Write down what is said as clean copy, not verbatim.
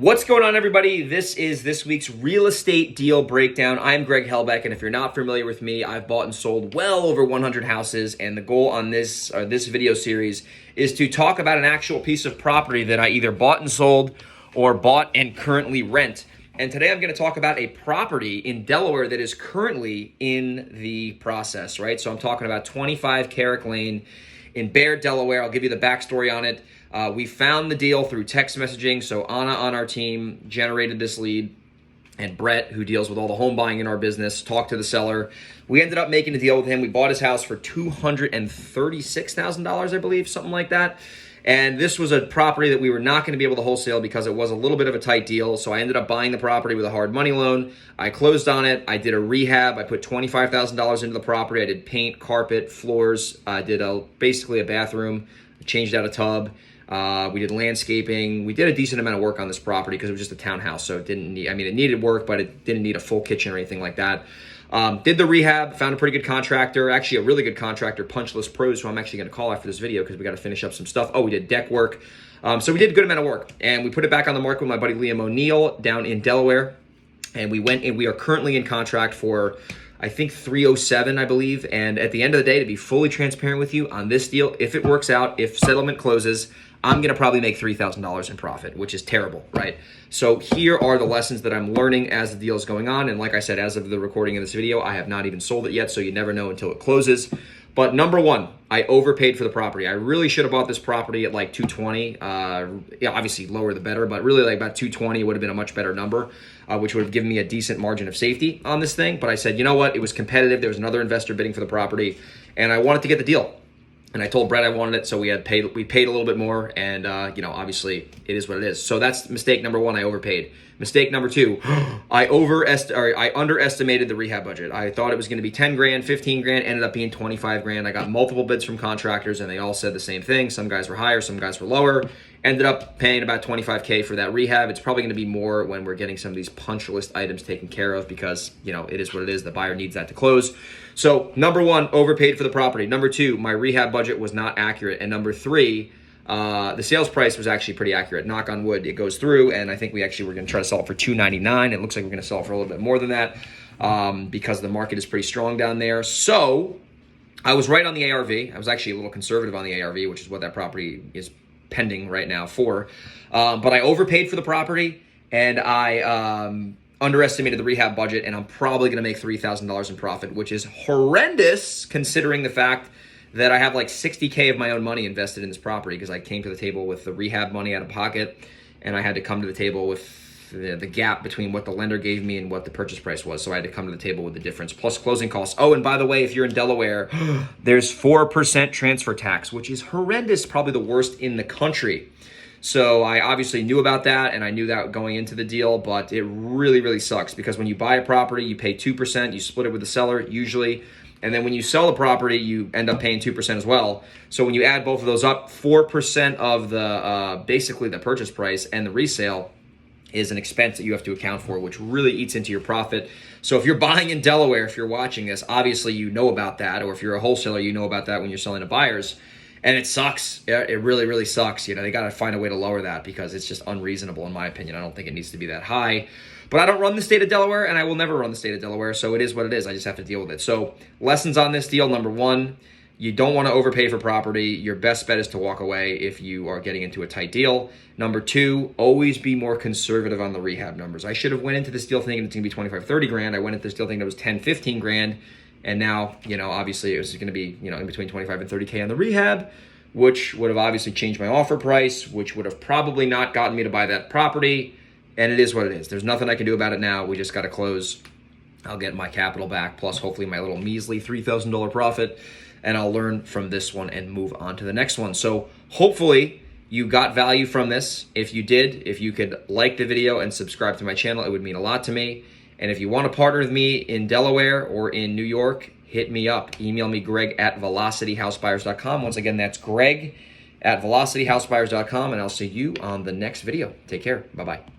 What's going on, everybody? This is this week's real estate deal breakdown. I'm Greg Helbeck, and if you're not familiar with me, I've bought and sold well over 100 houses, and the goal on this video series is to talk about an actual piece of property that I either bought and sold or bought and currently rent. And today I'm going to talk about a property in Delaware that is currently in the process, right? So I'm talking about 25 Carrick Lane in Bear, Delaware. I'll give you the backstory on it. We found the deal through text messaging. So Anna on our team generated this lead, and Brett, who deals with all the home buying in our business, talked to the seller. We ended up making a deal with him. We bought his house for $236,000, I believe, something like that. And this was a property that we were not going to be able to wholesale because it was a little bit of a tight deal. So I ended up buying the property with a hard money loan. I closed on it. I did a rehab. I put $25,000 into the property. I did paint, carpet, floors. I did basically a bathroom. I changed out a tub. We did landscaping. We did a decent amount of work on this property because it was just a townhouse. So it didn't need, it needed work, but it didn't need a full kitchen or anything like that. Did the rehab, found a pretty good contractor, actually a really good contractor, Punch List Pros, who I'm actually going to call after this video because we got to finish up some stuff. Oh, we did deck work. So we did a good amount of work, and we put it back on the market with my buddy Liam O'Neill down in Delaware. And we went and we are currently in contract for, I think, 307, I believe. And at the end of the day, to be fully transparent with you on this deal, if it works out, if settlement closes, I'm going to probably make $3,000 in profit, which is terrible, right? So here are the lessons that I'm learning as the deal is going on. And like I said, as of the recording of this video, I have not even sold it yet, so you never know until it closes. But number one, I overpaid for the property. I really should have bought this property at like 220. Yeah, obviously lower the better, but really like about 220 would have been a much better number, which would have given me a decent margin of safety on this thing. But I said, you know what? It was competitive. There was another investor bidding for the property, and I wanted to get the deal. And I told Brett I wanted it, so we paid a little bit more, and obviously it is what it is. So that's mistake number one. I overpaid. Mistake number two, I underestimated the rehab budget. I thought it was going to be 10 grand, 15 grand, ended up being 25 grand. I got multiple bids from contractors, and they all said the same thing. Some guys were higher, some guys were lower. Ended up paying about 25K for that rehab. It's probably going to be more when we're getting some of these punch list items taken care of because, it is what it is. The buyer needs that to close. So number one, overpaid for the property. Number two, my rehab budget was not accurate. And number three, the sales price was actually pretty accurate. Knock on wood, it goes through. And I think we actually were going to try to sell it for $299. It looks like we're going to sell it for a little bit more than that because the market is pretty strong down there. So I was right on the ARV. I was actually a little conservative on the ARV, which is what that property is pending right now for. But I overpaid for the property, and I underestimated the rehab budget, and I'm probably going to make $3,000 in profit, which is horrendous considering the fact that I have like $60K of my own money invested in this property because I came to the table with the rehab money out of pocket, and I had to come to the table with the gap between what the lender gave me and what the purchase price was. So I had to come to the table with the difference, plus closing costs. Oh, and by the way, if you're in Delaware, there's 4% transfer tax, which is horrendous, probably the worst in the country. So I obviously knew about that, and I knew that going into the deal, but it really, really sucks because when you buy a property, you pay 2%, you split it with the seller usually, and then when you sell the property, you end up paying 2% as well. So when you add both of those up, 4% of the basically the purchase price and the resale is an expense that you have to account for, which really eats into your profit. So if you're buying in Delaware, if you're watching this, obviously you know about that, or if you're a wholesaler, you know about that when you're selling to buyers. And it sucks. It really, really sucks. They got to find a way to lower that because it's just unreasonable in my opinion. I don't think it needs to be that high. But I don't run the state of Delaware, and I will never run the state of Delaware, so it is what it is. I just have to deal with it. So lessons on this deal, number one, you don't want to overpay for property. Your best bet is to walk away if you are getting into a tight deal. Number two, always be more conservative on the rehab numbers. I should have went into this deal thinking it's going to be 25, 30 grand. I went into this deal thinking it was 10, 15 grand. And now, obviously it was going to be, in between 25 and 30K on the rehab, which would have obviously changed my offer price, which would have probably not gotten me to buy that property. And it is what it is. There's nothing I can do about it now. We just got to close. I'll get my capital back, plus hopefully my little measly $3,000 profit. And I'll learn from this one and move on to the next one. So hopefully you got value from this. If you did, if you could like the video and subscribe to my channel, it would mean a lot to me. And if you want to partner with me in Delaware or in New York, hit me up. Email me, greg@velocityhousebuyers.com. Once again, that's greg@velocityhousebuyers.com. And I'll see you on the next video. Take care. Bye-bye.